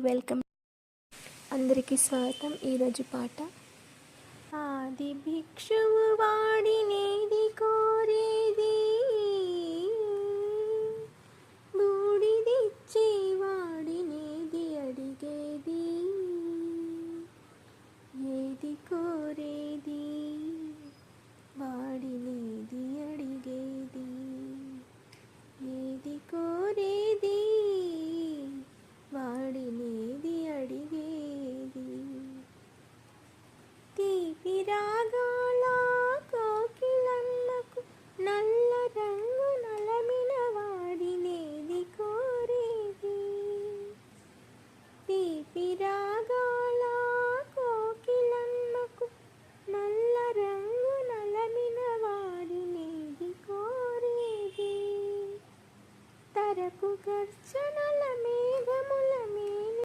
Welcome. అందరికీ స్వాగతం. ఈరోజు పాట. ఆది భిక్షువు వాడినేది కోరేది, బూడిదిచ్చే వాడినేది అడిగేది, ఏది కోరేది వాడినేది అడిగేది, ఏది కోరేది వాడినేది అడిగేది. తీపి రాగాల కోకిలమ్మకు నల్ల రంగు నలమిన వాడినేది కోరేది, తీపి